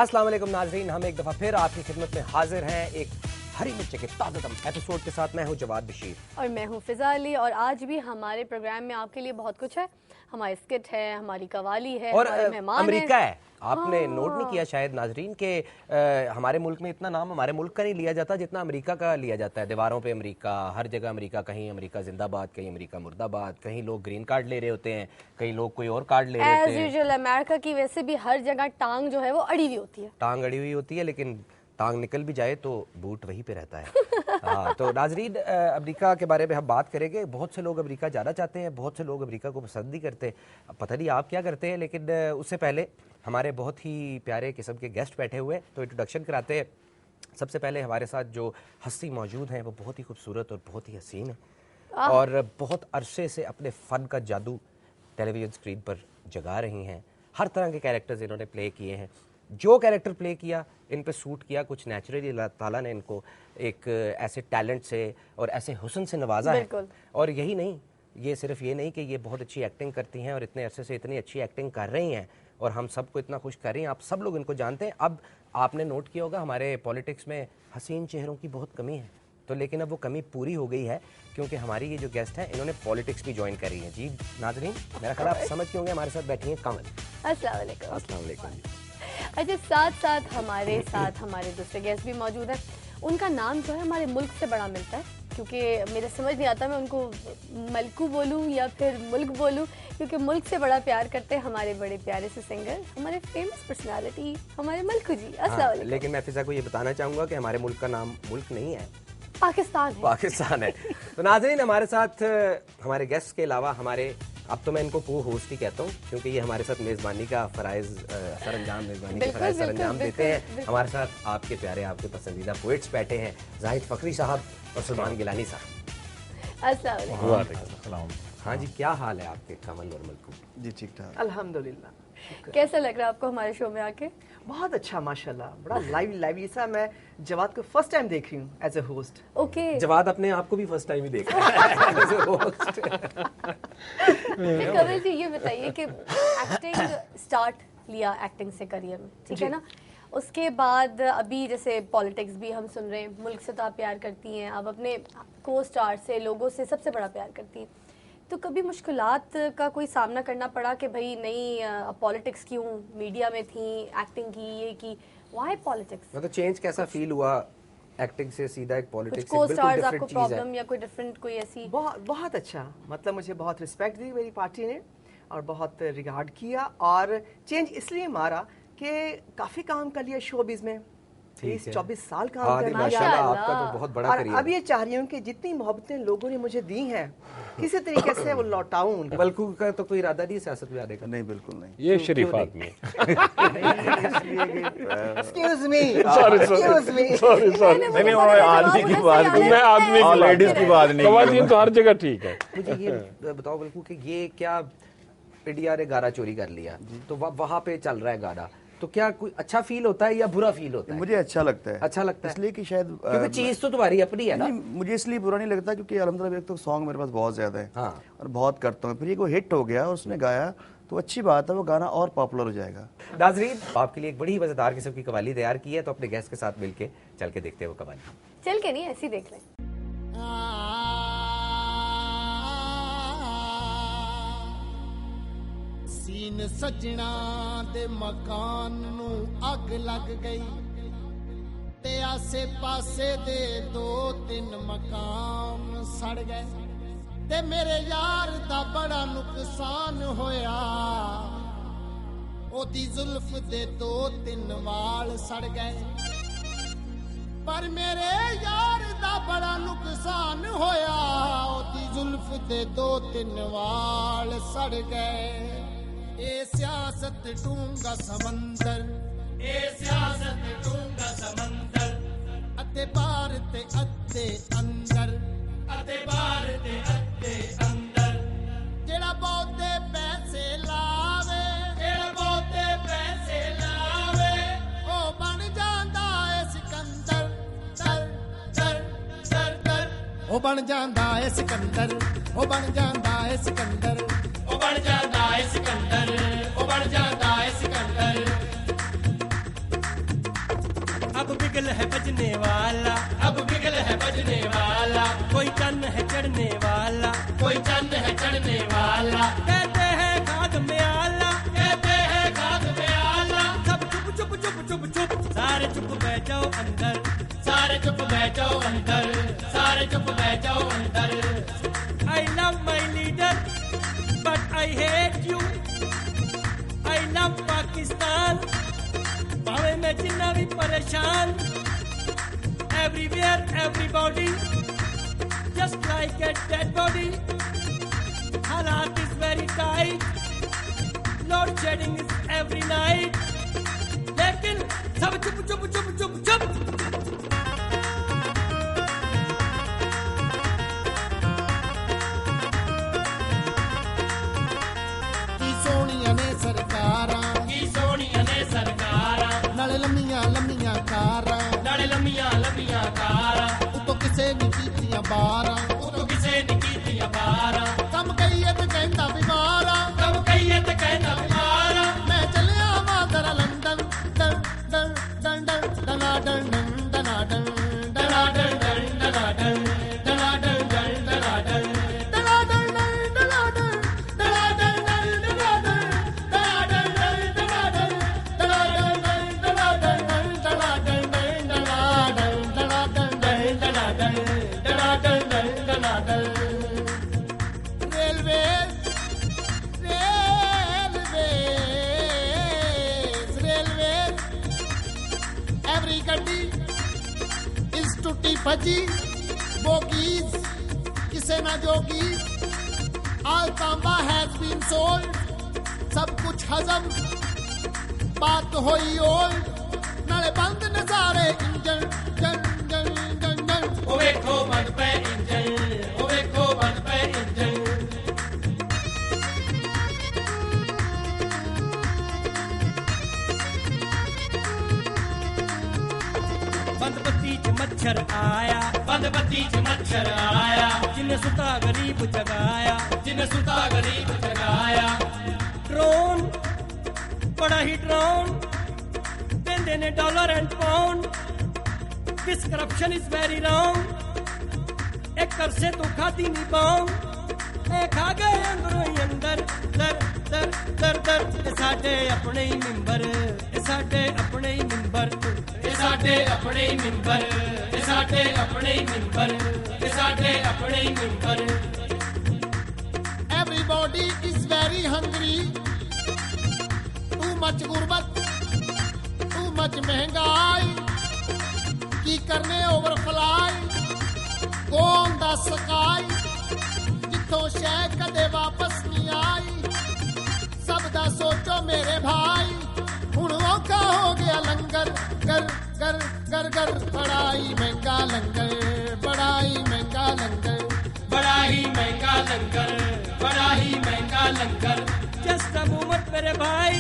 अस्सलाम वालेकुम नाज़रीन, हम एक दफ़ा फिर आपकी खिदमत में हाजिर हैं एक हरी मिर्च के ताज़ातम एपिसोड के साथ। मैं हूं जवाद बशीर और मैं हूं फिजा अली। और आज भी हमारे प्रोग्राम में आपके लिए बहुत कुछ है। हमारी स्किट है, हमारी कवाली है और हमारे मेहमान अमेरिका है। आपने हाँ। नोट नहीं किया शायद नाजरीन के हमारे मुल्क में इतना नाम हमारे मुल्क का नहीं लिया जाता जितना अमेरिका का लिया जाता है। दीवारों पे अमेरिका, हर जगह अमेरिका, कहीं अमेरिका जिंदाबाद, कहीं अमेरिका मुर्दाबाद, कहीं लोग ग्रीन कार्ड ले रहे होते हैं, कहीं लोग कोई और कार्ड ले रहे होते हैं। एज यूजुअल अमेरिका की वैसे भी हर जगह टांग जो है वो अड़ी हुई होती है। टांग अड़ी हुई होती है, लेकिन टांग निकल भी जाए तो बूट वहीं पे रहता है। हाँ, तो नाजरीन अमेरिका के बारे में हम बात करेंगे। बहुत से लोग अमेरिका जाना चाहते हैं, बहुत से लोग अमेरिका को पसंद नहीं करते। अब पता नहीं आप क्या करते हैं, लेकिन उससे पहले हमारे बहुत ही प्यारे किस्म के गेस्ट बैठे हुए हैं, तो इंट्रोडक्शन कराते हैं। सबसे पहले हमारे साथ जो हस्ती मौजूद हैं वो बहुत ही खूबसूरत और बहुत ही हसीन है और बहुत अरसे से अपने फ़न का जादू टेलीविज़न स्क्रीन पर जगा रही हैं। हर तरह के कैरेक्टर्स इन्होंने प्ले किए हैं। जो कैरेक्टर प्ले किया इन पे सूट किया, कुछ नेचुरली अल्लाह ताला ने इनको एक ऐसे टैलेंट से और ऐसे हुस्न से नवाजा है। और यही नहीं, ये सिर्फ ये नहीं कि ये बहुत अच्छी एक्टिंग करती हैं और इतने अरसे से इतनी अच्छी एक्टिंग कर रही हैं और हम सबको इतना खुश कर रही हैं। आप सब लोग इनको जानते हैं। अब आपने नोट किया होगा हमारे पॉलिटिक्स में हसीन चेहरों की बहुत कमी है, तो लेकिन अब वो कमी पूरी हो गई है क्योंकि हमारी ये जो गेस्ट हैं इन्होंने पॉलिटिक्स भी ज्वाइन करी है। जी नाज़रीन, मेरा ख्याल आप समझ के होंगे, हमारे साथ बैठी हैं कमल। अस्सलाम वालेकुम। अस्सलाम वालेकुम। अच्छा, साथ साथ हमारे दूसरे गेस्ट भी मौजूद हैं। उनका नाम जो है हमारे मुल्क से बड़ा मिलता है, क्योंकि मेरे समझ नहीं आता मैं उनको मलकू बोलूं या फिर मुल्क बोलूं, क्योंकि मुल्क से बड़ा प्यार करते हैं हमारे बड़े प्यारे से सिंगर, हमारे फेमस पर्सनालिटी, हमारे मलकू जी। अस्सलाम वालेकुम। लेकिन मैं फिजा को ये बताना चाहूँगा कि हमारे मुल्क का नाम मुल्क नहीं है, पाकिस्तान है। तो नाज़रीन हमारे साथ हमारे गेस्ट के अलावा हमारे, अब तो मैं इनको को होस्ट ही कहता हूँ क्योंकि ये हमारे साथ मेज़बानी का फ़राइज़ मेज़बानी के फ़राइज़ सरअंजाम देते हैं। हमारे साथ आपके प्यारे, आपके पसंदीदा पोइट्स बैठे हैं, जाहिद फ़खरी साहब और सलमान गिलानी साहब। अस्सलाम वालेकुम। हाँ जी, क्या हाल है आपके कमल और मलकू? जी ठीक ठाक, अल्हम्दुलिल्लाह। कैसा लग रहा है आपको हमारे शो में आके? बहुत अच्छा माशाल्लाह, बड़ा लाइव सा। मैं जवाद को फर्स्ट टाइम देख रही हूँ as a host. Okay, Jawad अपने आप को भी फर्स्ट टाइम ही देख रहा है एज ए होस्ट। कमल जी ये बताइए कि एक्टिंग स्टार्ट लिया एक्टिंग से करियर में, ठीक है ना, उसके बाद अभी जैसे पॉलिटिक्स भी हम सुन रहे हैं, मुल्क से तो आप प्यार करती हैं, अब अपने को स्टार से, लोगों से सबसे बड़ा प्यार करती हैं, तो कभी मुश्किलात का कोई सामना करना पड़ा कि भाई नहीं पॉलिटिक्स क्यों, मीडिया में थी, एक्टिंग की, ये की, व्हाई पॉलिटिक्स? मतलब चेंज कैसा फील हुआ एक्टिंग से सीधा एक पॉलिटिक्स से? को स्टार्स आपको प्रॉब्लम या कोई डिफरेंट कोई ऐसी? बहुत अच्छा, मतलब मुझे बहुत रिस्पेक्ट दी मेरी पार्टी ने और बहुत रिगार्ड किया, और चेंज इसलिए मारा कि काफ़ी काम कर लिया शोबिज़ में, 24 साल काम कर लिया, आपका तो बहुत बड़ा करियर। अब ये चाह रही हूँ कि जितनी मोहब्बतें लोगों ने मुझे दी हैं किसी तरीके से वो लौटाऊं उनको। मलकू का तो कोई इरादा नहीं सियासत में आने का? नहीं, बिल्कुल नहीं। ये शरीफ आदमी। एक्सक्यूज मी, नहीं, आदमी की बात नहीं, मैं आदमी की, लेडीज की बात नहीं, खवातीन तो हर जगह ठीक है। मुझे ये बताओ मलकू कि ये क्या इंडिया ने गाना चोरी कर लिया तो वहाँ पे चल रहा है गाना, तो क्या कोई अच्छा फील होता है या बुरा फील होता है? मुझे अच्छा लगता है। अच्छा लगता है इसलिए कि शायद क्योंकि चीज तो तुम्हारी अपनी है ना। मुझे इसलिए बुरा नहीं लगता क्योंकि अल्हम्दुलिल्लाह एक तो सॉन्ग मेरे पास बहुत ज्यादा है। हाँ। और बहुत करता हूँ, फिर ये कोई हिट हो गया और उसने गाया तो अच्छी बात है, वो गाना और पॉपुलर हो जाएगा। नाज़रीन आपके लिए एक बड़ी ही मजेदार किस्म की कवाली तैयार की है, तो अपने गेस्ट के साथ मिलके चल के देखते हैं वो कवाली। चल के नहीं, ऐसी देख लें। सीन सजना दे मकान नू अग लग गई ते आसे पासे दे 2-3 मकान सड़ गए ते मेरे यार दा बड़ा नुकसान होया, ओदी जुल्फ दे 2-3 वाल सड़ गए, पर मेरे यार दा बड़ा नुकसान होया, ओदी जुल्फ दे 2-3 वाल सड़ गए। ए सियासत डूंगा समंदर, ए सियासत डूंगा समंदर, अते बार ते अते अंदर, अते बार ते अते अंदर, जेड़ा बहुते पैसे लावे, जेड़ा बहुते पैसे लावे, ओ बन जांदा है सिकंदर, दर दर दर दर, ओ बन जांदा है सिकंदर, ओ बन जांदा है सिकंदर, ओ बन जांदा है सिकंदर, ओ बन जांदा है सिकंदर। है बजने वाला, अब बिगल है बजने वाला, कोई चन्न है चढ़ने वाला, कोई चन्न है चढ़ने वाला, कहते हैं खाद में आला, कहते हैं खाद में आला, सब चुप चुप चुप चुप चुप, सारे चुप बैठ जाओ अंदर, सारे चुप बैठ जाओ अंदर, सारे चुप बैठ जाओ अंदर। I love my leader, but I hate you. I love Pakistan, भावे मैं जिन्ना भी परेशान। Everywhere, everybody, just like a dead body. हालात is very tight, load shedding is every night. लेकिन सब चुप चुप चुप चुप चुप। नाले लम्मियां लम्मियां कारां, नाले लम्मियां लम्मियां कारां, उतो किसे नी कीतियां बारां, उतो किसे नी कीतियां बारां, कम कहिए ते कहंदा बीमारां, कम कहिए ते कहंदा बीमारां, मैं चलिया वां दरा लंदन, डन डन डन डन डना डन डना डन डना डन डना डन डना डन डना डन डना डन डना डन डना डन डना भजी बोगीज किसे ना जोगीज, all तांबा has been sold, सब कुछ हजम, बात होई ओल्ड, नाले बंद नजारे इंजन जन जन जन जन, ओ वेखो बंद पे इंजन, ओ वेखो बंद पे इंजन। बंद बत्ती च मच्छर आया, बंद बत्ती च मच्छर आया, जिन्ने सुता गरीब जगाया, जिन्ने सुता गरीब जगाया। ड्रोन बड़ा ही ड्रोन, देंदे ने dollar and pound, this corruption is very wrong, एक कर से तो खाती नहीं बाउंड, ए खा गए अंदरों ही अंदर, दर दर दर दर, ये साडे अपने ही मिंबर, ये साडे अपने ही मिंबर, ये साडे अपने ही मिंबर, ये साडे अपने ही मिंबर, ये साडे अपने ही मिंबर। Everybody is very hungry, too much गुर्बत, too much महंगाई, की करने overfly, go on the sky, जिथों शै कदे वापस नहीं आई, सब दा सोचो मेरे भाई, हुण औखा हो गया लंगर, कर कर कर कर, बड़ा ही महंगा लंगर, बड़ा ही महंगा लंगर, बड़ा ही महंगा लंगर, बड़ा ही महंगा लंगर। जस्ट अ मोमेंट मेरे भाई,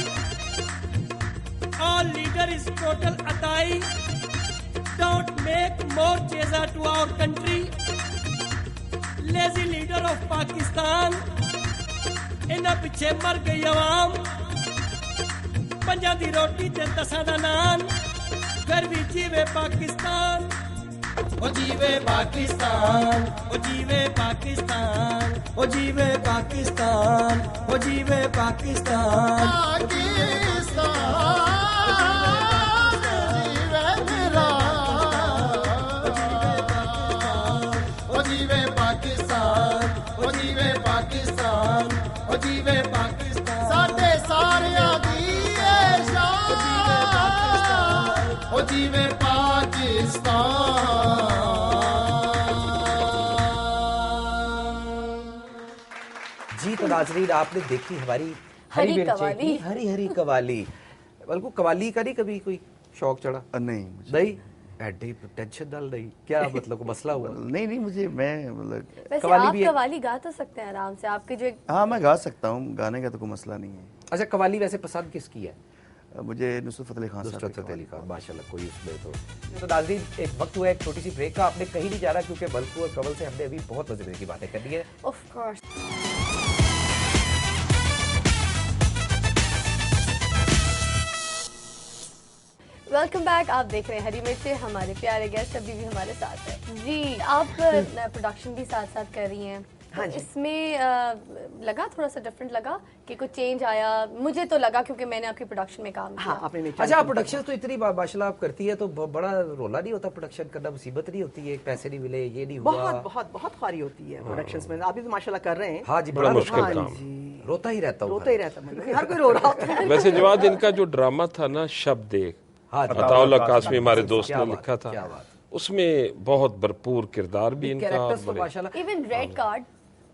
ऑल लीडर इज टोटल अताई, डोंट मेक मोर चेज़ा to our country, lazy leader of Pakistan, इन्हां पिछे मर गई अवाम, पंजां दी रोटी ते 10 दा नान, फिर भी जीवे पाकिस्तान, ओ जीवे पाकिस्तान, ओ जीवे पाकिस्तान, ओ जीवे पाकिस्तान, ओ जीवे पाकिस्तान, ओ जीवे पाकिस्तान, ओ जीवे पाकिस्तान, ओ जीवे पाकिस्तान, साडे सारियां दी शान, ओ जीवे पाकिस्तान। जी तो नाज़रीन, आपने देखी हमारी हरी मिर्चें की हरी हरी कवाली, बल्कि कवाली का नहीं कभी कोई शौक चढ़ा? नहीं मुझे नहीं, एडी टेंशन डाल नहीं क्या, मतलब को मसला हुआ? नहीं नहीं, मुझे मैं मतलब वैसे कवाली आप भी कवाली गा तो सकते हैं आराम से, आपके जो हाँ मैं गा सकता हूँ, गाने का तो कोई मसला नहीं है। अच्छा, कवाली वैसे पसंद किसकी है? मुझे नुसरत फतेह अली खान साहब नुसरत फतेह अली खान, माशाल्लाह, कोई उसमें तो नाज़रीन एक वक्त हुआ एक छोटी सी ब्रेक का, आपने कहीं नहीं जाना क्योंकि बल्कु और कवल से हमने अभी बहुत मजेदार की बातें करनी है। Of course. Welcome back. आप देख रहे हैं हरी मिर्चें। हमारे प्यारे गेस्ट अभी भी हमारे साथ है जी। आप प्रोडक्शन भी साथ साथ कर रही हैं। हाँ जी। इसमें लगा थोड़ा सा डिफरेंट लगा कि कुछ चेंज आया? मुझे तो लगा क्योंकि मैंने आपकी प्रोडक्शन में काम किया। हाँ, आपने नहीं अच्छा, प्रोडक्शन तो इतनी माशाल्लाह आप करती है तो बड़ा रोला नहीं होता? प्रोडक्शन करना मुसीबत नहीं होती है? पैसे नहीं मिले, ये नहीं हुआ? बहुत बहुत बहुत ख्वारी होती है प्रोडक्शंस में। आप भी तो माशाल्लाह कर रहे हैं। हाँ जी, बड़ा मुश्किल हाँ काम। जी, रोता ही रहता हूँ। रोता ही रहता है, हर कोई रो रहा होता है। वैसे जवाब इनका जो ड्रामा था ना, शब देख, हाँ जी। अताउल्ला कासमी हमारे दोस्त क्या ने बात, लिखा क्या था, बात। उसमें बहुत भरपूर किरदार भी इनका। कैरेक्टर्स तो बड़े- माशाल्लाह। Even red card.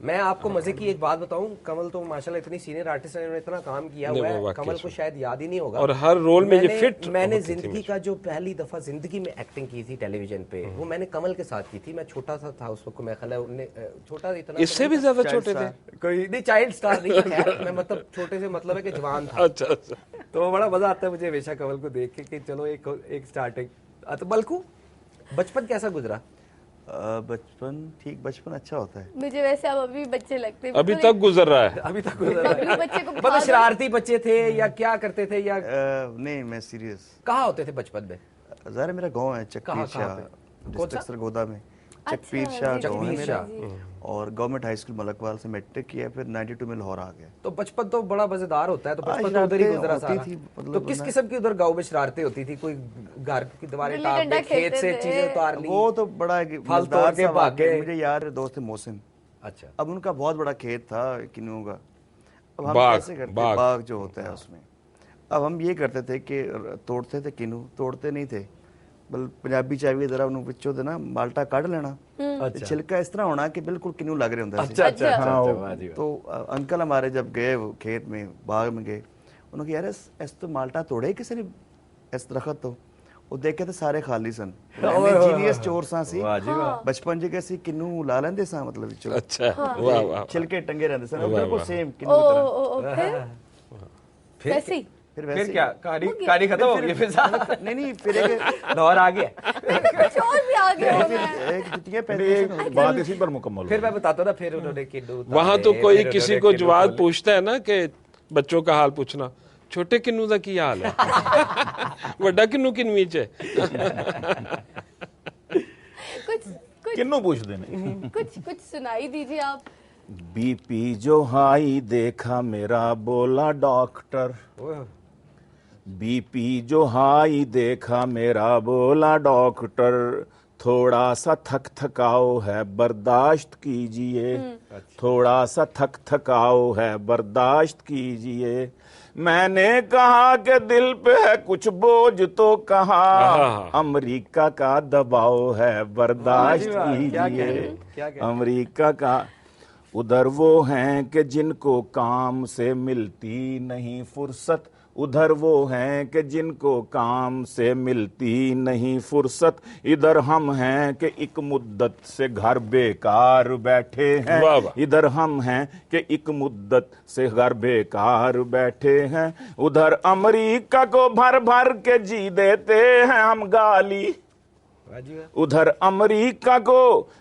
मैं आपको मजे की एक बात बताऊं, कमल तो माशाल्लाह इतनी सीनियर आर्टिस्ट है, उन्होंने इतना काम किया नहीं, हुआ वो है, वाकई कमल को से। शायद याद ही नहीं होगा। और हर रोल में ये फिट मैंने होती थी जिंदगी मुझे। का जो पहली दफा जिंदगी में एक्टिंग की थी टेलीविजन पे, वो मैंने कमल के साथ की थी। मैं छोटा सा था उस वक्त, मैं ख्याल है उन्हें छोटा इतना इससे भी ज्यादा छोटे थे। कोई नहीं, चाइल्ड स्टार नहीं था खैर, मैं मतलब छोटे से मतलब है कि जवान था। अच्छा अच्छा। तो बड़ा मजा आता है मुझे हमेशा कमल को देख के कि चलो एक स्टार्टिंग। तो बल्कू, बचपन कैसा गुजरा? बचपन ठीक, बचपन अच्छा होता है। मुझे वैसे अब अभी बच्चे लगते हैं। अभी तक गुजर रहा है। अभी तक गुजरा बबलू है। बच्चे को मतलब शरारती बच्चे थे या क्या करते थे या नहीं, मैं सीरियस। कहाँ होते थे बचपन में? ज़ाहिर मेरा गांव है कहाँ चकपीर शाह, पे? कौन सा? डिस्ट्रिक्ट सरगोदा में। चकपीर शाह जी, गाँव है चकपीर मेरा। शाह। और गवर्नमेंट हाई स्कूल मलकवाल से मैट्रिक किया, फिर 92 में लाहौर आ गया। तो बचपन तो बड़ा मजेदार होता है। तो हाँ, बचपन तो उधर ही शरारतें गुजरा होती सारा। थी, मतलब तो किस ना- किस्म की उधर गांव में शरारतें होती थी? कोई घर की दीवारें गिल्ली टाप डंडा के, खेत से खेलते थे। चीजें उतार ली? वो तो बड़ा फल मजेदार तोड़ के सा वाक़या। भागे। मुझे यार दोस्त है मोहसिन, अच्छा। अब उनका बहुत बड़ा खेत था किन्नुओं का। अब हम बाग, कैसे करते बाग। बाग जो होता है उसमें, अब हम ये करते थे कि तोड़ते थे किन्नू, तोड़ते नहीं थे। बल पंजाबी चावी जरा उन्होंने पिछो दे ना माल्टा काट लेना, ते छिलका इस तरह होना कि बिल्कुल किन्नू लग रहे होंगे। अच्छा अच्छा अच्छा हाँ, अच्छा, वो- वाह जी वाह। तो अंकल हमारे जब गए वो खेत में, बाग में गए, उन्होंने कहा यार इस तो माल्टा तोड़े किसी ने, इस दरखत तो ਉਹ ਦੇਖੇ ਤੇ ਸਾਰੇ ਖਾਲੀ ਸਨ। ਜੀਨੀਅਸ ਚੋਰ ਸਾਂ ਸੀ ਬਚਪਨ ਚ, ਕਿ ਅਸੀਂ ਕਿੰਨੂ ਲਾ ਲੈਂਦੇ ਸਾਂ ਮਤਲਬ ਵਿੱਚੋਂ। अच्छा, वाह वाह। ਛਿਲਕੇ ਟੰਗੇ ਰਹਿੰਦੇ ਸਨ ਬਿਲਕੁਲ ਸੇਮ ओ ਕਿੰਨੂ ਦੀ ਤਰ੍ਹਾਂ। फिर वैसे ही फिर फिर क्या कहानी खत्म हो गई? फिर नहीं फिर एक लाहौर आ गया। कुछ और भी आगे हो गया। एक जुतियां पहनते थे। बात इसी पर मुकम्मल फिर मैं बताता हूँ ना, फिर उन्होंने किन्नू वहां तो उतारे, कोई फिर किसी उन्होंने को किन्नू जवाब खोले। पूछता है ना कि बच्चों का हाल पूछना, छोटे किन्नू का की हाल है, वड्डा किन्नू किन्नवी च है। कुछ किन्नू पूछते ने कुछ सुनाई दीजिए आप। बीपी जो हाई देखा मेरा बोला डॉक्टर, बीपी जो हाई देखा मेरा बोला डॉक्टर, थोड़ा सा थक थकाओ है बर्दाश्त कीजिए, थोड़ा सा थक थकाओ है बर्दाश्त कीजिए। मैंने कहा कि दिल पे है कुछ बोझ, तो कहा अमेरिका का दबाव है बर्दाश्त कीजिए, अमेरिका का। उधर वो हैं कि जिनको काम से मिलती नहीं फुर्सत, उधर वो हैं कि जिनको काम से मिलती नहीं फुर्सत, इधर हम हैं कि एक मुद्दत से घर बेकार बैठे हैं, वाह वाह। इधर हम हैं कि एक मुद्दत से घर बेकार बैठे हैं, उधर अमेरिका को भर भर के जी देते हैं हम गाली, उधर अमेरिका को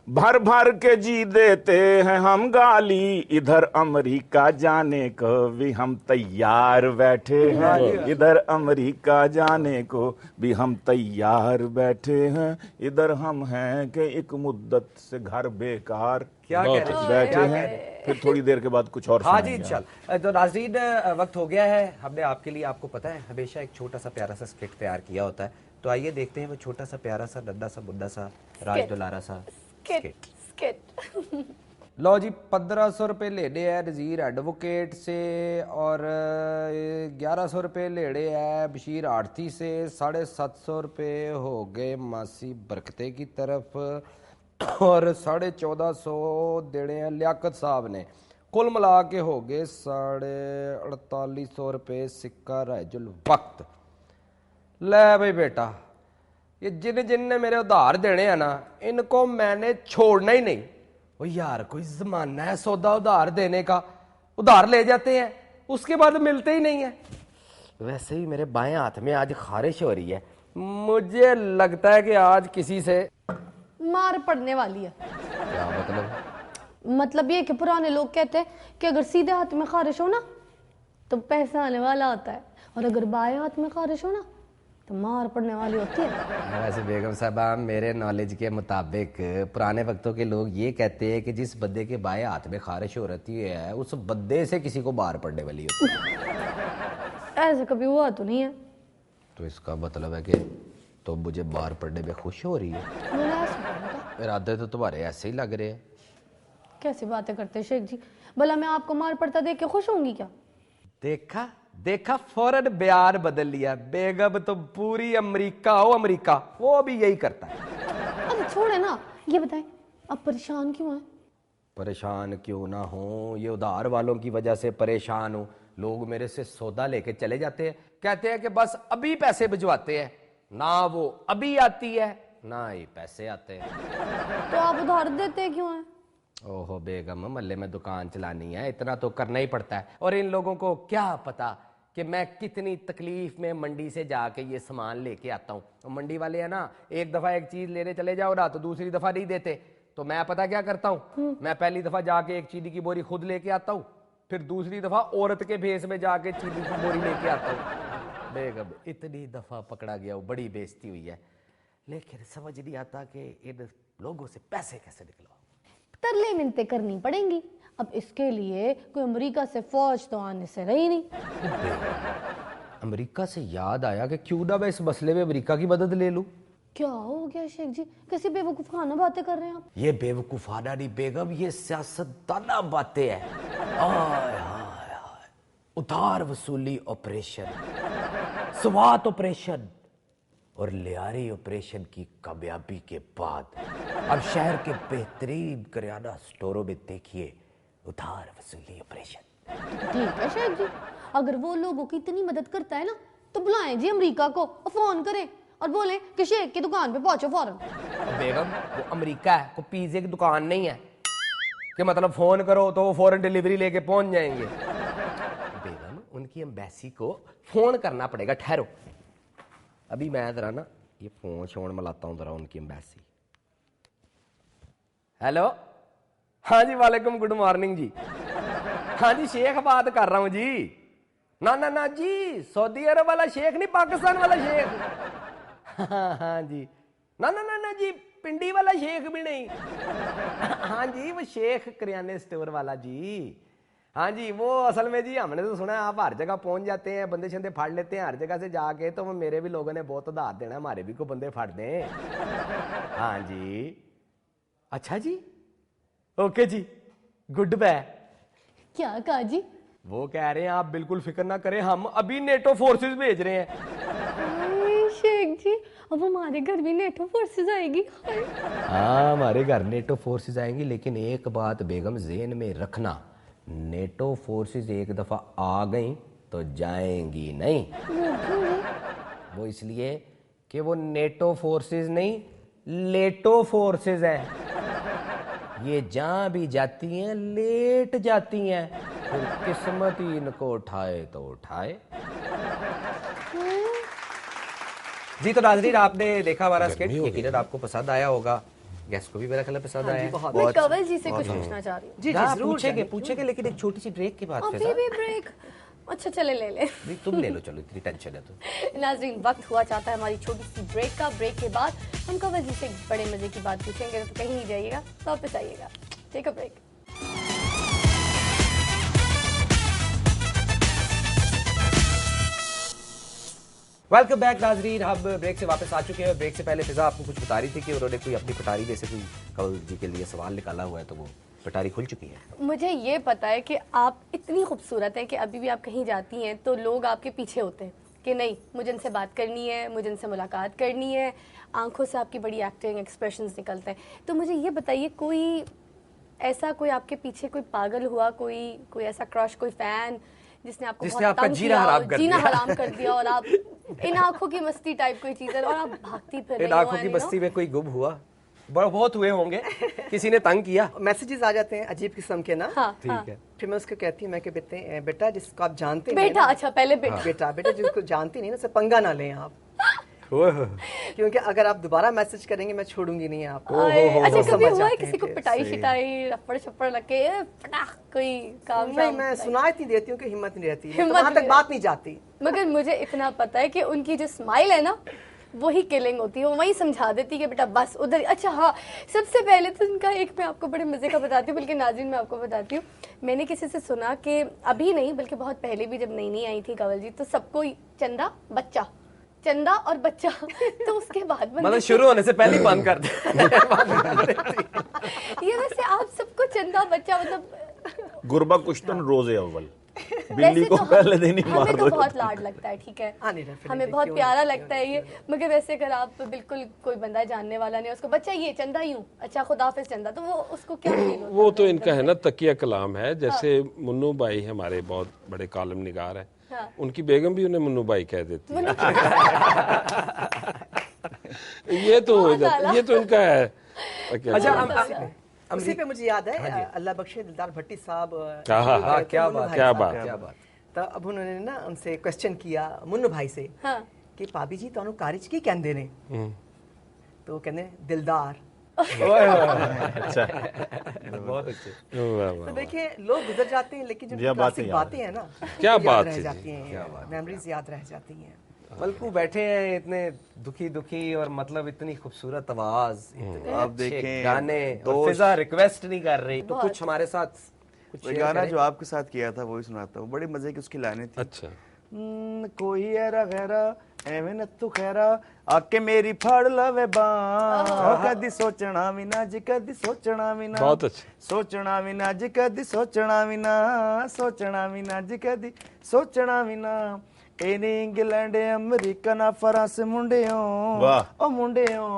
भर भर के जी देते हैं हम गाली, इधर अमेरिका जाने को भी हम तैयार बैठे हैं, इधर अमेरिका जाने को भी हम तैयार बैठे हैं, इधर हम हैं कि एक मुद्दत से घर बेकार क्या कह रहे हैं? बैठे क्या कह हैं। रहे हैं? फिर थोड़ी देर के बाद कुछ और हाँ जी, सुनाएंगे। इंशाल्लाह। तो नाज़रीन, वक्त हो गया है, हमने आपके लिए, आपको पता है, हमेशा एक छोटा सा प्यारा सा स्किट तैयार किया होता है। तो आइए देखते हैं वो छोटा सा प्यारा सा नन्हा सा मुन्ना सा राज दुलारा सा स्किट। लो जी, 1500 रुपये लेने हैं नज़ीर एडवोकेट से, और 1100 रुपये लेने हैं बशीर आड़ती से, 750 रुपये हो गए मासी बरकते की तरफ, और 1450 देने हैं लियाकत साहब ने। कुल मिला के हो गए 4850 रुपये सिक्का राजुल वक्त। ले भाई बेटा, ये जिन मेरे उधार देने हैं ना, इनको मैंने छोड़ना ही नहीं। ओ यार, कोई जमाना है सौदा उधार देने का, उधार ले जाते हैं उसके बाद मिलते ही नहीं है। वैसे भी मेरे बाएं हाथ में आज खारिश हो रही है, मुझे लगता है कि आज किसी से मार पड़ने वाली है। क्या मतलब ये कि पुराने लोग कहते हैं कि अगर सीधे हाथ में खारिश हो ना तो पैसा आने वाला होता है, और अगर बाएं हाथ में खारिश हो ना तो मार पड़ने वाली होती है। वैसे बेगम साहबा, मेरे नॉलेज के मुताबिक पुराने वक्तों के लोग ये कहते हैं कि जिस बंदे के बाएं हाथ में खारिश हो रहती है उस बंदे से किसी को मार पड़ने वाली होती है। ऐसे कभी हुआ तो नहीं है। तो इसका मतलब है कि तो मुझे मार पड़ने में खुश हो रही है। मैंने ऐसे बोला था। इरादे तो तुम्हारे ऐसे ही लग रहे हैं। कैसी बातें करते हैं शेख जी, भला मैं आपको मार पड़ता देख के खुश होंगी क्या? देखा देखा, फौरन बयान बदल लिया। बेगम तो पूरी अमेरिका हो, अमेरिका वो भी यही करता है। अरे छोड़े ना, ये बताएं आप परेशान क्यों हैं? परेशान क्यों ना हो, ये उधार वालों की वजह से परेशान हूँ। लोग मेरे से सौदा लेके चले जाते हैं, कहते हैं कि बस अभी पैसे भिजवाते हैं, ना वो अभी आती है ना ही पैसे आते हैं। तो आप उधार देते क्यों हैं? ओहो बेगम, मल्ले में दुकान चलानी है, इतना तो करना ही पड़ता है। और इन लोगों को क्या पता कि मैं कितनी तकलीफ में मंडी से जाके ये सामान लेके आता हूँ। मंडी वाले है ना, एक दफा एक चीज लेने चले जाओ ना तो दूसरी दफा नहीं देते। तो मैं पता क्या करता हूँ, मैं पहली दफा जाके एक चीनी की बोरी खुद लेके आता हूँ, फिर दूसरी दफा औरत के भेस में जाके चीनी की बोरी लेके आता हूँ। बेगम इतनी दफा पकड़ा गया हूँ, बड़ी बेइज्जती हुई है, लेकिन समझ नहीं आता कि इन लोगों से पैसे कैसे निकलवाऊं। तरले मिन्नते करनी पड़ेंगी। अब इसके लिए कोई अमेरिका से फौज तो आने से रही नहीं। अमेरिका से याद आया कि क्यों ना मैं इस मसले में अमेरिका की मदद ले लूं। क्या हो गया शेख जी, कैसी बेवकूफाना बातें कर रहे हैं आप? ये बेवकूफाना नहीं बेगम, ये सियासतदाना बातें हैं। आय हाय हाय, उधार वसूली ऑपरेशन, स्वात ऑपरेशन और लियारी ऑपरेशन की कामयाबी के बाद अब शहर के बेहतरीन करियाना स्टोरों में देखिए उधार वसूली ऑपरेशन। ठीक है शेख जी, अगर वो लोगों की इतनी मदद करता है ना तो बुलाएं जी अमेरिका को और फोन करें और बोलें कि शेख की दुकान पे पहुंचो फौरन। बेगम वो अमेरिका है, कोई पिज्जे की दुकान नहीं है कि मतलब फोन करो तो वो फौरन डिलीवरी लेके पहुंच जाएंगे। बेगम उनकी एम्बेसी को फोन करना पड़ेगा। ठहरो, अभी मैं जरा ना ये फोन शोन मिलाता हूँ जरा उनकी एम्बेसी। हेलो, हाँ जी, वालेकुम गुड मॉर्निंग जी। हाँ जी, शेख बात कर रहा हूँ जी। ना ना ना जी, सऊदी अरब वाला शेख नहीं, पाकिस्तान वाला शेख। हाँ जी, ना ना ना ना जी, पिंडी वाला शेख भी नहीं। हाँ जी, वो शेख करियाने स्टोर वाला जी। हाँ जी, वो असल में जी हमने तो सुना है आप हर जगह पहुंच जाते हैं, बंदे शंदे फाड़ लेते हैं हर जगह से जाके, तो वो मेरे भी लोगों ने बहुत उधार देना, हमारे भी को बंदे फाड़ दें। हाँ जी, अच्छा जी, ओके जी, गुड बाय। क्या कहा जी? वो कह रहे हैं आप बिल्कुल फिक्र ना करें, हम अभी नेटो फोर्सेस भेज रहे हैं। शेख जी, अब हमारे घर भी नेटो फोर्सेस आएगी? हाँ, हमारे घर नेटो फोर्सेस आएंगी, लेकिन एक बात बेगम ज़हन में रखना, नेटो फोर्सेस एक दफा आ गई तो जाएंगी नहीं। वो इसलिए कि वो नेटो फोर्सेस नहीं, लेटो फोर्सेस हैं। ये जहां भी जाती हैं लेट जाती हैं, फिर किस्मत ही इनको उठाए तो उठाए। जी तो नाज़रीन, आपने देखा हमारा स्किट, यकीनन आपको पसंद आया होगा, गेस्ट को भी मेरा ख्याल पसंद आया। मैं कंवल जी से कुछ पूछना चाह रही हूँ। जी हाँ, जरूर पूछेंगे, लेकिन एक छोटी सी ब्रेक के बाद अभी भी ब्रेक? अच्छा चले ले ले। नहीं, तुम ले लो, चलो इतनी टेंशन है तो। नाज़रीन, वक्त हुआ चाहता है हमारी छोटी सी ब्रेक का। ब्रेक के बाद हम कंवल जी से बड़े मजे की बात पूछेंगे, तो कहीं नहीं जाइएगा, वापस आइएगा। Take a break. Welcome back नाजरीन, हम ब्रेक से वापस आ चुके हैं। ब्रेक से पहले फिजा आपको कुछ बता रही थी कि उन्होंने कोई अपनी पटारी में से कोई कंवल जी के लिए सवाल निकाला हुआ है, तो वो पटारी खुल चुकी है। मुझे ये पता है कि आप इतनी खूबसूरत हैं कि अभी भी आप कहीं जाती हैं तो लोग आपके पीछे होते हैं कि नहीं, मुझे इनसे बात करनी है, मुझे इनसे मुलाकात करनी है। आंखों से आपकी बड़ी एक्टिंग एक्सप्रेशंस निकलते हैं। तो मुझे ये बताइए, कोई ऐसा कोई आपके पीछे कोई पागल हुआ, कोई ऐसा क्रश, कोई फैन जिसने आपको जिसने आपका जीना हराम कर दिया और आप इन आंखों की मस्ती टाइप कोई चीज है और आप भागती फिर रही इन आंखों की मस्ती में कोई गुम हुआ? बहुत हुए होंगे, किसी ने तंग किया, मैसेजेस आ जाते हैं अजीब किस्म के ना। हाँ, ठीक है। फिर मैं उसको कहती हूँ, मैं कि बेटा जिसको आप जानते बेटा, हैं, अच्छा पहले बेटा, बेटा जिसको जानते नहीं ना, उससे पंगा ना लें आप, क्योंकि अगर आप दोबारा मैसेज करेंगे मैं छोड़ूंगी नहीं आपको। अच्छा कभी समझ हुआ है जाते किसी हैं को कि पिटाई सही। शिटाई रफड़ शपड़ लग के फटाक कोई काम नहीं, शाम मैं बताइए। सुना इतनी देती हूँ कि हिम्मत नहीं रहती, हिम्मत वहां तक नहीं बात नहीं जाती। मगर मुझे इतना पता है कि उनकी जो स्माइल है ना वही किलिंग होती है, वो वही समझा देती है कि बेटा बस उधर। अच्छा हाँ, सबसे पहले तो उनका एक मैं आपको बड़े मजे का बताती हूँ, बल्कि नाज़रीन मैं आपको बताती हूँ। मैंने किसी से सुना कि अभी नहीं बल्कि बहुत पहले भी जब नई नई आई थी कंवल जी, तो सबको चंदा बच्चा, चंदा और बच्चा तो उसके बाद मतलब शुरू होने से पहले बंद कर दे। ये वैसे आप सबको चंदा बच्चा मतलब गुरबा कुश्तन रोजे अव्वल, वैसे बिल्ली को तो पहले दिन ही मार हमें दो। तो बहुत लाड लगता है, ठीक है, हाँ, नहीं, definitely, हमें बहुत क्यों प्यारा नहीं, लगता है ये। मगर वैसे अगर आप बिल्कुल कोई बंदा जानने वाला नहीं, उसको बच्चा ये चंदा यूं, अच्छा खुदाफिज चंदा, तो वो उसको क्या फील होता है? वो तो इनका है ना तकिया कलाम है। जैसे मुन्नू भाई हमारे बहुत बड़े कॉलम निगार है, हाँ। उनकी बेगम भी उन्हें मुन्नू भाई कह देती है। ये तो इनका है। अच्छा, उसी पे मुझे याद है अल्लाह बख्शे दिलदार भट्टी साहब, हाँ, क्या मुन्नू बात, भाई क्या साहब, बात। तो अब उन्होंने ना उनसे क्वेश्चन किया मुन्नू भाई से हाँ। कि भाभी जी ਤੁਹਾਨੂੰ ਕਾਰਿਜ ਕੀ ਕਹਿੰਦੇ ਨੇ? तो वो कहने दिलदार। अच्छा, बहुत अच्छे। तो देखिए लोग गुजर जाते हैं लेकिन जो ये बातें क्लासिक याद बातें हैं ना, क्या वो याद बात रह है जी, जाती हैं, मेमोरीज याद रह जाती हैं। मलकू बैठे हैं इतने दुखी दुखी और मतलब इतनी खूबसूरत आवाज, इतने आप अच्छे देखें, गाने, और दोस्त- फिजा रिक्वेस्ट नहीं कर रही, तो कुछ हमारे साथ कुछ वो शेयर गाना करें। जो आपके साथ किया था वही सुनाता हूँ, बड़ी मजे की उसकी लाइनें थी। अच्छा, कोई ऐरा गैरा एवें नत्तू खैरा आके मेरी फाड़ लवे बां, कदी सोचना भी ना जी, कदी सोचना भी ना, बहुत अच्छे। सोचना भी ना जी, कदी सोचना भी ना, सोचना भी ना जी, कदी सोचना भी ना। एने इंग्लैंड अमरीका ना फ्रांस मुंडियों, वाह। ओ मुंडियों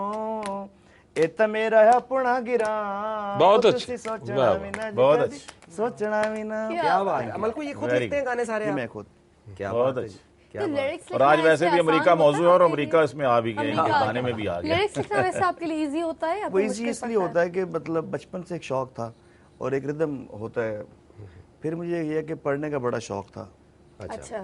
ए तो मेरा है अपना गिरा, बहुत ओ अच्छे। तुसी सोचना वाह, भी ना जी, बहुत कदी अच्छे। सोचना भी ना। क्या बात है मलकू, ये खुद Very लिखते हैं गाने सारे ये आप? मैं खुद क्या बहुत बात है, अच्छे। क्या तो बात है। lyrics और आज लिखना वैसे ऐसे भी अमेरिका आसान मौजूद है और होता अमेरिका इसमें आ भी गया, इनके अमेरिका गाने में भी आ गया। लिरिक्स लिखना वैसे आपके लिए इजी होता है या वो फिर इजी मुश्किल इसलिए पड़ता होता है कि मतलब बचपन से एक शौक था और एक रिदम होता है। फिर मुझे ये है कि पढ़ने का बड़ा शौक था। अच्छा,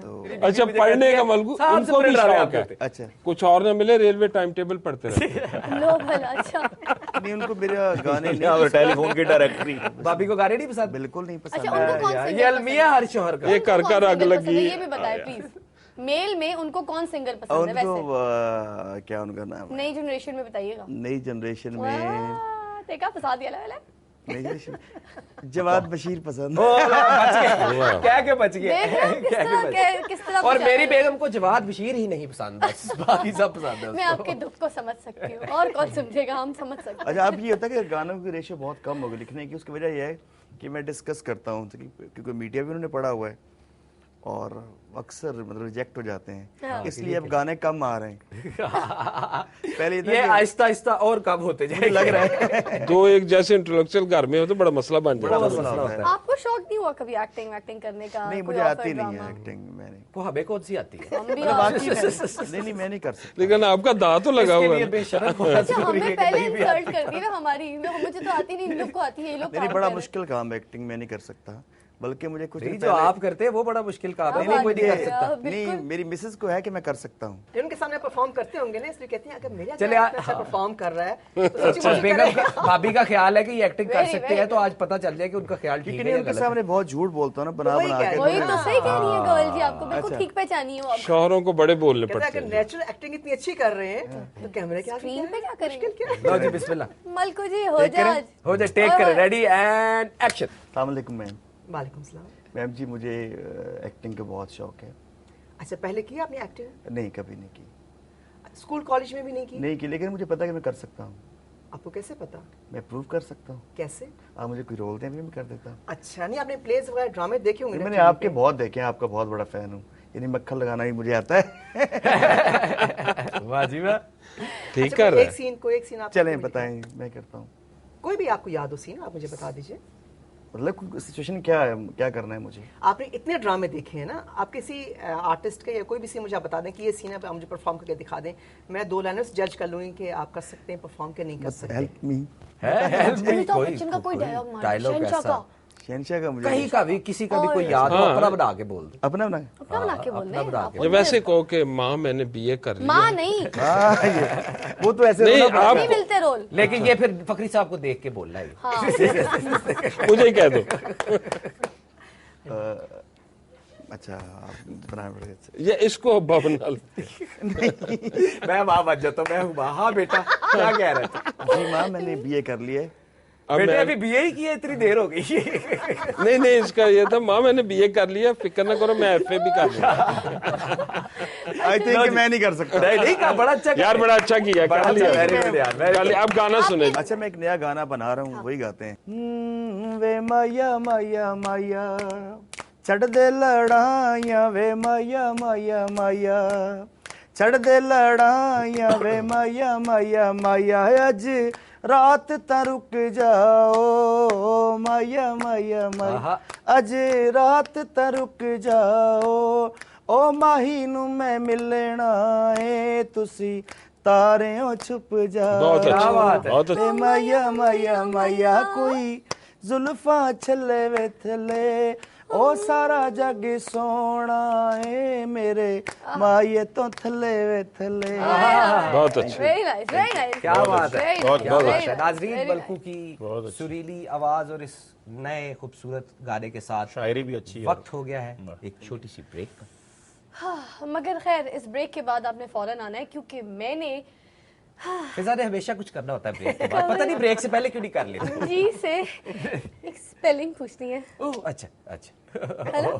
अच्छा, पढ़ने का मलकू साहब से उनको भी पढ़ रहा है शौक है। आप। अच्छा, कुछ और न मिले रेलवे टाइम टेबल पढ़ते रहते हैं। लो भला, अच्छा नहीं उनको मेरे गाने नहीं और टेलीफोन की डायरेक्टरी। भाभी को गाने नहीं पसंद? बिल्कुल नहीं अच्छा, पसंद उनको है। कौन यार, सिंगर ये पसंद अलमिया है? हर शोहर का। ये उनको कर कौन कर आग सिंगर पसंद है? लगी। ये भी बताएं प्लीज। मेल में उनको कौन सिंगर और पसंद है उनको वैसे? क्या उनका नाम है, नई जनरेशन में बताइएगा। नई जनरेशन में, वाह, देखा फंसा दिया वाला। नई जनरेशन जवाद बशीर पसंद। क्या क्या बच गया, देख रहे हो किस क्या क्या तरह बच के- किस तरह और बचा मेरी है। बेगम को जवाद बशीर ही नहीं पसंद, बस बाकी सब पसंद है मैं उसको। आपके दुख को समझ सकती हूँ, और कौन समझेगा, हम समझ सकते हैं। अच्छा, अब ये होता है कि गानों की रेशो बहुत कम हो गई लिखने की। उसकी वजह यह है कि मैं डिस्कस करता हूँ क्योंकि मीडिया भी उन्होंने पढ़ा हुआ है और अक्सर मतलब रिजेक्ट हो जाते हैं, इसलिए अब गाने कम आ रहे हैं। पहले ये आहिस्ता आहिस्ता और कम होते जाए लग रहा है। दो एक जैसे इंटेलेक्चुअल घर में हो तो बड़ा मसला बन जाता है। मसला होता है। आपको शौक नहीं हुआ कभी एक्टिंग करने का? नहीं, कोई मुझे ऑफर, आती नहीं ड्रामा? है एक्टिंग। मैंने वो हमें कौन सी आती है? हम भी मतलब आप- बाकी नहीं, मैं नहीं कर सकता। लेकिन आपका दांत तो लगा इसके हुआ लिए है। बेशरम होना अच्छा, जरूरी हमें है कि पहले नहीं भी इंसल्ट कर दी ना हमारी, मुझे तो आती नहीं, इन लोग को आती है, ये लोग नहीं, काम बड़ा कर रहे हैं। मुश्किल काम है एक्टिंग, मैं नहीं कर सकता। बल्कि मुझे कुछ नहीं, दिन जो पहले- आप करते हैं वो बड़ा मुश्किल काम है, हाँ, नहीं कोई नहीं कर बात सकता। है। नहीं, बिल्कुल। मेरी मिसेस को है कि मैं कर सकता हूँ। ये उनके सामने परफॉर्म करते होंगे ना, इसलिए कहती हैं अगर मेरे चले आगे अच्छा परफॉर्म कर रहा है तो सच्ची और मुझे बेगम करेगा। भाभी का ख्याल है कि ये एक्टिंग कर Very, सकते very हैं, तो आज पता चल जाए कि उनका ख्याल ठीक क्योंकि है नहीं या उनके गलत है। सामने बहुत झूठ बोलता हूँ ना, बना वही बना कह के। रही वही तो सही कह रही है गौल जी, आपको बिल्कुल अच्छा। ठीक पहचानी हो आप। शौहरों को बड़े बोलने कहता है पड़ते अगर हैं। नेचुरल एक्टिंग इतनी अच्छी कर रहे हैं तो कैमरे के आगे स्क्रीन पे क्या करेंगे? लो जी, बिस्मिल्लाह। मलको जी हो जा आज। हो जाए, टेक करें, रेडी एंड एक्शन। अस्सलाम वालेकुम मैम। वालेकुम सलाम। मैम जी, मुझे एक्टिंग का बहुत शौक है। अच्छा, पहले की आपने एक्टिंग? नहीं, कभी नहीं की। स्कूल कॉलेज में भी नहीं की? नहीं की, लेकिन मुझे पता है कि मैं कर सकता हूँ। आपको कैसे पता? मैं प्रूव कर सकता हूँ। कैसे? आप मुझे कोई रोल दें भी मैं कर देता हूँ। अच्छा, नहीं आपने प्लेस वगैरह ड्रामे देखे होंगे ना मैंने TV आपके पे? बहुत देखे हैं, आपका बहुत बड़ा फैन हूँ। यानी मक्खन लगाना भी मुझे आता है। वाह जी वाह। ठीक अच्छा, कर कोई रहा एक है। सीन, कोई एक सीन आप चलें बताएं, मैं करता हूँ। कोई भी आपको याद हो सीन, आप मुझे बता दीजिए। मतलब सिचुएशन क्या है, क्या करना है मुझे? आपने इतने ड्रामे देखे हैं ना, आप किसी आर्टिस्ट के या कोई भी सीन मुझे आप बता दें कि ये सीन है, आप मुझे परफॉर्म करके दिखा दें। मैं 2 लाइनर्स जज कर लूंगी कि आप कर सकते हैं परफॉर्म के नहीं कर सकते। Help me. अमिताभ बच्चन का कोई डायलॉग मारो, डायलॉग शहंशाह ऐसा का। शहंशाह का मुझे कहीं का भी, किसी का भी कोई याद हो, अपना बना के बोल दो। अपना बना। अपना बना के बोल रहे हैं आप। या वैसे कहो कि माँ मैंने बीए कर लिया। माँ नहीं, वो तो ऐसे नहीं, रोना आप नहीं मिलते रोल। लेकिन ये फिर फकरी साहब को देख के बोलना है। हाँ, मुझे ही कह दो। अच्छा आप बनाए बड़े अच्छे। ये इसको बबनल मैं वहां बच जाता हूँ, मैं हूँ वहां। हाँ बेटा क्या कह रहे थे? जी माँ मैंने बीए कर लिए। अब बेटे मैं अभी बीए ही किए, इतनी देर हो गई। नहीं इसका ये था, माँ मैंने बीए कर लिया, फिक्र ना करो, मैं एफए भी कर लूंगा। आई थिंक मैं नहीं कर सकता। नहीं कहा, बड़ा अच्छा यार बड़ा अच्छा किया, बड़ा कर लिया। अच्छा, very good यार, very कर लिया। अब गाना सुने। अच्छा मैं एक नया गाना बना रहा हूँ, वही गाते हैं। वे माया माया माया चढ़ दे लड़ाइया, वे माया माया माया चढ़ दे लड़ाइया, वे माया माया माया अज रात ता रुक जाओ, माया माया माया अज रात ता रुक जाओ, ओ माही नू मैं मिलना है, तुसी तारे छुप जाओ। बहुत अच्छा, बहुत ए माया माया माया कोई जुल्फा छले वे थले, ओ सारा जग सोना है मेरे माये तो थले वे थले। बहुत अच्छा। Very nice, very nice. क्या बात है, बहुत क्या बात अच्छा। है। नाजरीन बल्कू की सुरीली आवाज और इस नए खूबसूरत गाने के साथ शायरी भी अच्छी है। वक्त हो गया है एक छोटी सी ब्रेक का। हाँ, मगर खैर इस ब्रेक के बाद आपने फौरन आना है, क्योंकि मैंने फिजा ने हमेशा कुछ करना होता है ब्रेक के बाद, पता नहीं ब्रेक से पहले क्यों नहीं कर लेते। जी से एक स्पेलिंग पूछनी है, ओह अच्छा अच्छा। है ना?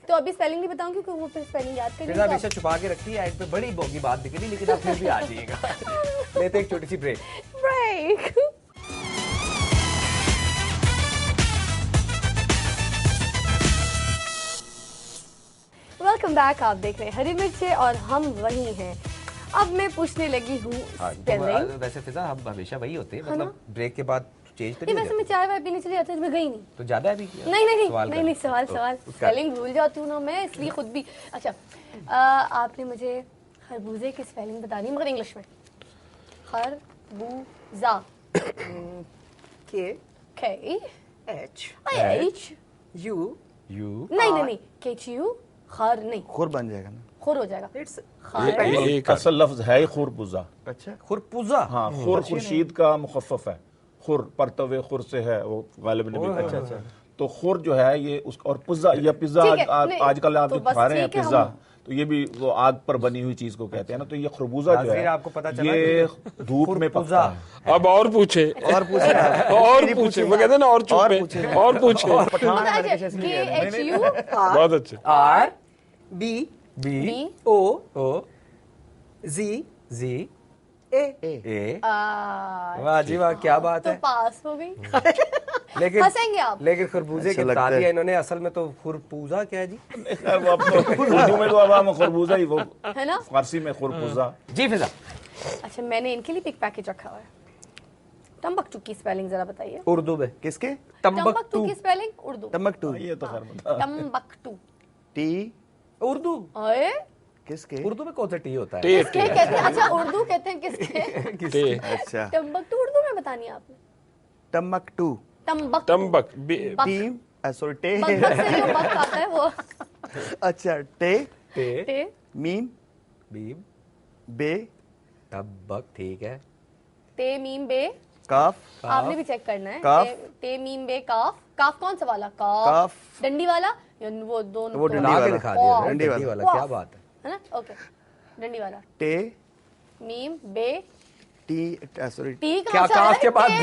तो अभी स्पेलिंग नहीं बताऊंगी क्योंकि वो फिर स्पेलिंग याद फिजा करेंगे। हमेशा छुपा के रखती है, एंड पे बड़ी बोगी बात दिख रही, लेकिन आप फिर भी आ जाइएगा। लेते एक छोटी सी ब्रेक। ब्रेक। वेलकम बैक, आप देख रहे हैं हरी मिर्चे और हम वही हैं। अब मैं पूछने लगी हूँ स्पेलिंग। वैसे फिजा हम हमेशा वही होते हैं, मतलब ब्रेक के बाद चेंज तो नहीं, नहीं वैसे मैं चाय वाय पीने चली जाती हूँ, मैं गई नहीं। तो ज्यादा है अभी नहीं नहीं सवाल नहीं कर। नहीं सवाल सवाल स्पेलिंग भूल जाती हूँ ना मैं, इसलिए खुद भी। अच्छा आपने मुझे खरबूजे की स्पेलिंग बतानी, मगर इंग्लिश में। खरबूजा के K H H you you नहीं नहीं नहीं KHU खर नहीं, खुर बन जाएगा ना। खुर हो जाएगा। इट्स एक असल लफ्ज है खुरपुजा। अच्छा खुरपुजा। हाँ खुर खुर्शीद का मुखफ़फ़ है, खुर परतवे खुर से है, वो गालिब नबी का। अच्छा तो खुर जो है ये उसका, और पिज्जा या पिज्जा ठीक है, नहीं, आजकल आप तो जो बस खा रहे हैं ठीक है, पिज्जा, हम- तो ये भी वो आग पर बनी हुई चीज को कहते हैं ना। तो ये खरबूजा जो नाज़रीन, है आपको पता चला ये कि धूप में खुरपुजा पकता है। अब और पूछे, और पूछे और पूछे, वो कहते हैं ना और चुपे, और पूछे। KHU बहुत अच्छे। आर बी बी ओ ओ जी जी ए ए। वाह जी वाह, क्या बात तो है। पास हो गई। लेकिन हंसेंगे आप। लेकिन खरबूजे अच्छा के बता लगता है। दिया इन्होंने, असल में तो खुरपूजा क्या है जी? वो अब तो उर्दू में तो अब हम खरबूजा ही, वो है ना? फारसी में खुरपुजा। जी फिजा। अच्छा मैंने इनके लिए पिक पैकेज रखा हुआ है। टम्बकटू की स्पेलिंग जरा बताइए। उर्दू में किसके? टम्बकटू की स्पेलिंग उर्दू। टमकटू ये तो खैर बता। टम्बकटू। टी उर्दू ओए किसके? उर्दू में कौन सा टी होता है? टे किसके कहते हैं? अच्छा उर्दू कहते हैं किसके? टे अच्छा टम्बकटू उर्दू में बतानी है आपने। टमकटू टम्बकटू। टम्बक बक। टी सॉरी टे बक बक से जो बक आता है वो। अच्छा टे टे टे मीम बीम बे तबक, ठीक है। ते मीम बे। काफ आपने भी चेक करना है। काफ। ते मीम बे काफ। काफ कौन सा वाला? काफ। काफ। डंडी वाला या वो दोनों? वो दोनों? डंडी ला के वाला। दिखा दिया वाह। डंडी डंडी वाला, वाह। क्या बात है। है ना? ओके डंडी वाला। टे मीम बे टी सॉरी टी क्या काफ के बाद ये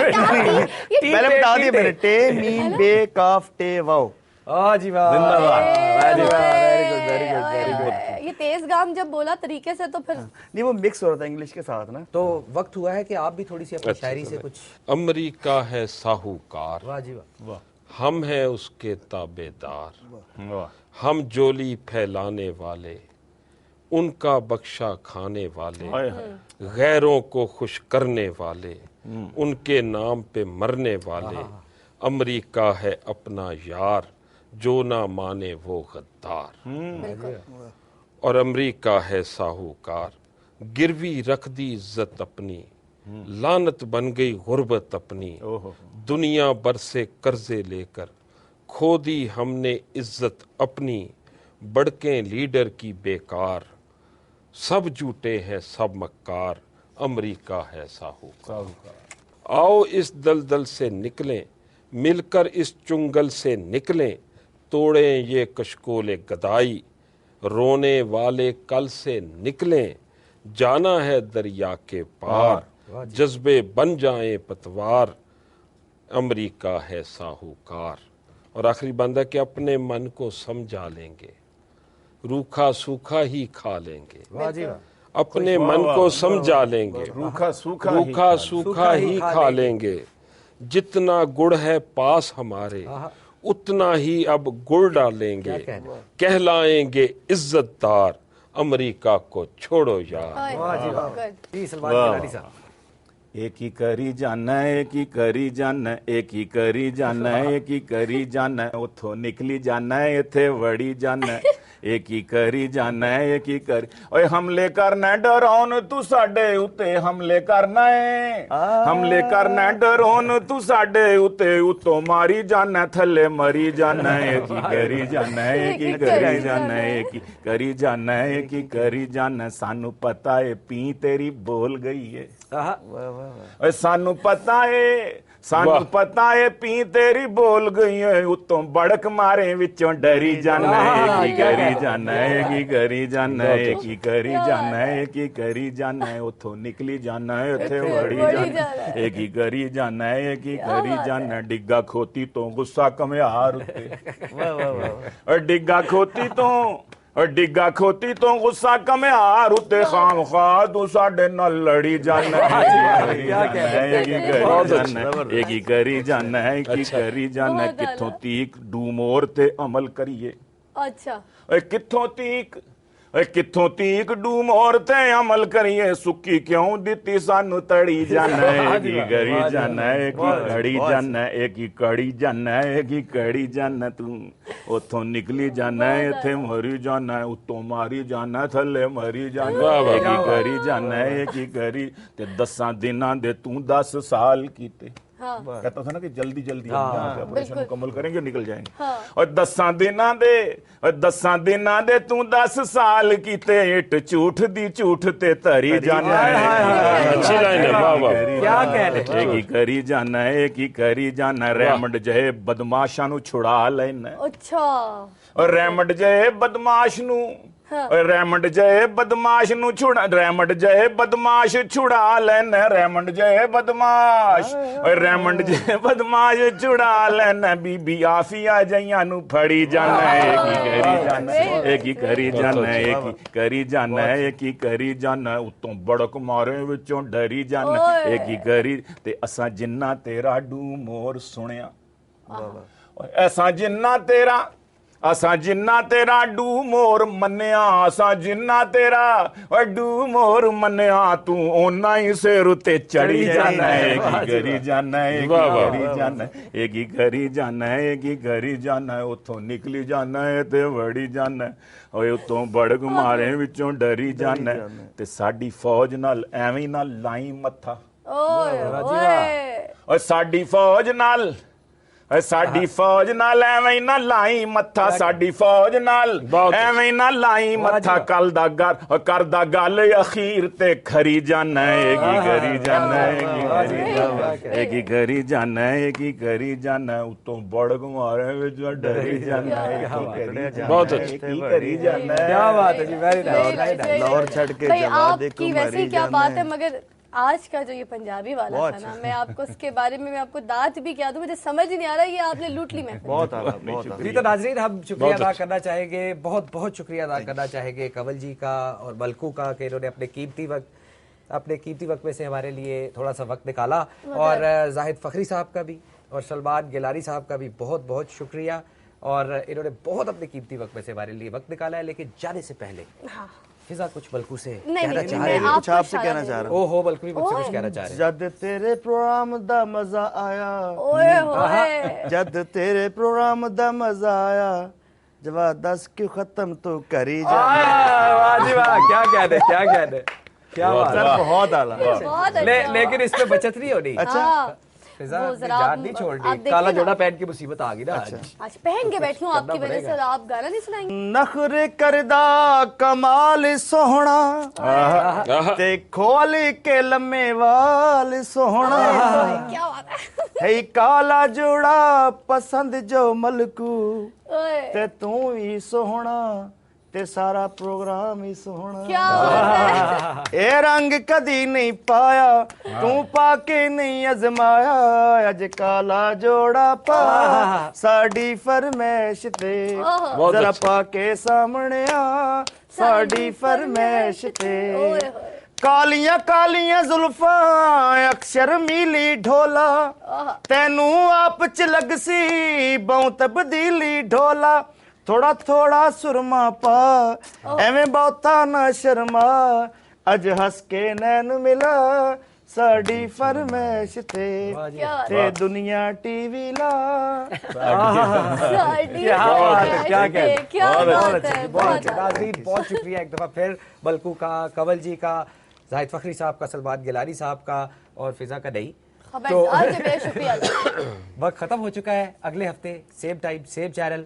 पहले बता दिया मैंने। टे मीम बे काफ टे वाओ। वाह जी वाह, वाह जी वाह, very good very good very good. ये तेज गाम जब बोला तरीके से तो फिर नहीं वो मिक्स हो रहा था इंग्लिश के साथ ना। तो वक्त हुआ है कि आप भी थोड़ी सी अपनी अच्छा, शायरी से कुछ। अमेरिका है साहूकार, वाह जी वाह। हम हैं उसके ताबेदार, वाह। हम जोली फैलाने वाले, उनका बख्शा खाने वाले, हाय हाय। गैरों को खुश करने वाले, उनके नाम पे मरने वाले। अमेरिका है अपना यार, जो ना माने वो गद्दार। और अमेरिका है साहूकार, गिरवी रख दी इज्जत अपनी, लानत बन गई गुर्बत अपनी। दुनिया भर से कर्जे लेकर खो दी हमने इज्जत अपनी, बड़के लीडर की बेकार, सब झूठे हैं सब मक्कार। अमेरिका है साहूकार। आओ इस दलदल से निकलें, मिलकर इस चुंगल से निकलें, तोड़ें ये कशकोले गदाई, रोने वाले कल से निकलें, जाना है दरिया के पार, जज्बे बन जाएं पतवार, अमेरिका है साहूकार। और आखिरी बंद है कि अपने मन को समझा लेंगे, रूखा सूखा ही खा लेंगे। अपने मन को समझा लेंगे, रूखा सूखा ही खा लेंगे। जितना गुड़ है पास हमारे, उतना ही अब गुड़ डालेंगे। कहलाएंगे इज्जतदार, अमेरिका को छोड़ो यार। एक ही करी जाना, एक ही करी जाना, एक ही करी जाना, एक ही करी जाना, उथों निकली जाना, इथे वड़ी जाना। एक ही करी जाना, एक ही करी। ओए हमले करना डरोन तू साडे उते, हमले करना है, हमले करना डरोन तू साडे उते, उतो मारी जाना थले मरी जाना। एक ही करी जाना, एक ही करी जाना, एक ही करी जाना, एक ही करी जाना। सानू पता है पी तेरी बोल गई है, सानू पता है, सानू पता है पी तेरी बोल गई है, उतों बड़क मारे विचों डरी जाना। एक ही करी जाना, एक ही करी जाना, एक ही करी जाना, एक ही करी जाना, उथों निकली जाना, इथे वड़ी जाना। एक ही करी जाना, एक ही करी जाना। डिग्गा खोती तो गुस्सा कमियार उते, डिग्गा खोती तो डिग्गा खोती तो गुस्सा कमियार उते, खाम खा तू साडे नाल लड़ी जाना। एक ही करी जाना, एक ही करी जाना। किथों तीक डूमोर ते अमल करिए, अच्छा किथों तीक, किथों तीक डूमोर ते अमल करिए। सुक्की क्यों दिती सानू तड़ी जाना। एक ही करी जाना, एक ही कड़ी जाना, एक ही कड़ी जाना, एक ही कड़ी जाना। तू उथों निकली जाना, इथे मरी जाना, उतों मारी जाना, थले मरी जाना। एक ही करी जाना, एक ही करी। ते 10 दिनां दे तू 10 साल कीते। कहता था ना कि जल्दी जल्दी ऑपरेशन मुकम्मल करेंगे, निकल जाएंगे। और 10 दिनां दे, और 10 दिनां दे तू 10 साल कीते। इट झूठ दी झूठ ते तरी जाना। अच्छी लाइन है, वाह वाह। क्या कह रहे? एक ही करी जाना, एक ही करी जाना। रेमंड जहे बदमाशां नू छुड़ा लेना। अच्छा, और रेमंड जहे बदमाश नू, रेमंड जय बदमाश नू छुड़ा, रेमंड जय बदमाश छुड़ा लेना। रेमंड जय बदमाश, रेमंड जय बदमाश छुड़ा लेना। बीबी आफिया जइयां नू फड़ी जाना। एक ही करी जाना, एक ही करी जाना, एक ही करी जाना, एक ही करी जाना। उतों बड़क मारे विचों डरी जाना। एक ही करी। ते असां जिन्ना तेरा डू मोर सुनिया, असां जिन्ना तेरा, असा जिन्ना तेरा डू मोर मन्या, असा जिन्ना तेरा डू मोर मन्या। तू ओना ही सिर उते चढ़ी जाना। एक ही करी जाना, एक ही करी जाना, एक ही करी जाना, एक ही करी जाना। उथों निकली जाना है ते वड़ी जाना। ओए उतों बड़क मारे विचों डरी जाना। ते साडी फौज नाल एवें ना लाई मत्था, ओए साडी फौज नाल, साडी फौज नाल एवें ना लाई मत्था। साडी फौज नाल एवें ना लाई मत्था। कल दा घर करदा गल अखीर ते खरी जाना। एक ही करी जाना, एक ही करी जाना, एक ही करी जाना, एक ही करी जाना। उतों बड़क मारे विच डरी जाना। बहुत अच्छी करी जाना। क्या बात है जी, वेरी नाइस। लाहौर छड़ के जवाब देखो आपकी वैसी क्या बात है, मगर आज का जो ये पंजाबी वाला था ना, मैं आपको उसके बारे में मैं आपको दात भी क्या दूं, मुझे समझ ही नहीं आ रहा, ये आपने लूट ली महफिल। बहुत आला, बहुत आला। जी तो नाज़रीन, हम शुक्रिया अदा करना चाहेंगे, बहुत बहुत शुक्रिया अदा करना चाहेंगे कंवल जी का और मलकू का कि इन्होंने अपने कीमती वक्त में से हमारे लिए थोड़ा सा वक्त निकाला। और जाहिद फ़खरी साहब का भी और सलमान गिलानी साहब का भी बहुत बहुत शुक्रिया। और इन्होंने बहुत अपने कीमती वक्त में से हमारे लिए वक्त निकाला है। लेकिन जाने से पहले फिजा कुछ बल्कू से कहना चाह रहे हैं, कुछ आपसे कहना चाह रहा हूं। ओहो, बल्कू भी मुझसे कुछ कहना चाह रहे हैं। जद तेरे प्रोग्राम दा मजा आया, ओए होए, जद तेरे प्रोग्राम दा मजा आया, जवाब 10 क्यों खत्म तो करी जा। वाह जी वाह, क्या कहने, क्या कहने, क्या बात है, बहुत आला। बहुत अच्छा। लेकिन इसमें बचत नहीं होनी। अच्छा, फिजा वो ने जरा जान नहीं छोड़नी, आप काला देखिए जोड़ा ना। पहन के मुसीबत आ गई ना आज। आज पहन के बैठी हूँ करना आपकी वजह से, पड़ेगा। आप गाना नहीं सुनाएंगे? नखरे करदा कमाल सोहना ते खोल के लम्मे वाल सोहना क्या बात है। है काला जोड़ा पसंद जो मलकू ओए, ते तू ही सोहना ते सारा प्रोग्राम ही सोहना क्या बात है। ए रंग कदी नहीं पाया तू पाके नहीं अजमाया अज काला जोड़ा पा साड़ी फरमैश ते बहुत जरा अच्छा। पाके सामने आ साड़ी फरमैश ते ओए होए। कालियां कालियां जुल्फा अक्षर मीली ढोला तेनू आप च लगसी बहु तब्दीली ढोला थोड़ा थोड़ा सुरमा पा एवें बहुता ना शर्मा अज हंस के नैन मिला साड़ी फरमैश ते क्या बात ते दुनिया टीवी ला साड़ी क्या बात है, क्या फरमैश कहते ते, क्या बहुत बात अच्छे, है, बहुत बहुत अच्छे। अच्छा। नाज़रीन बहुत शुक्रिया एक दफ़ा फिर बल्कू का, कंवल जी का, जाहिद फखरी साहब का, सलमान गिलानी साहब का और फिजा का नहीं। खबरदार से मेरा शुक्रिया। वक्त खत्म हो चुका है। अगले हफ्ते सेम टाइम सेम चैनल,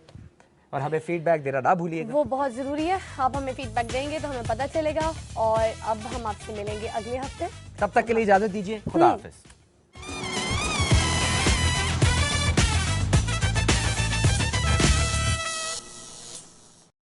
और हमें फीडबैक देना ना भूलिएगा। वो बहुत ज़रूरी है, आप हमें फीडबैक देंगे तो हमें पता चलेगा। और अब हम आपसे मिलेंगे अगले हफ्ते। तब तक के लिए इजाजत दीजिए, खुदा हाफिज।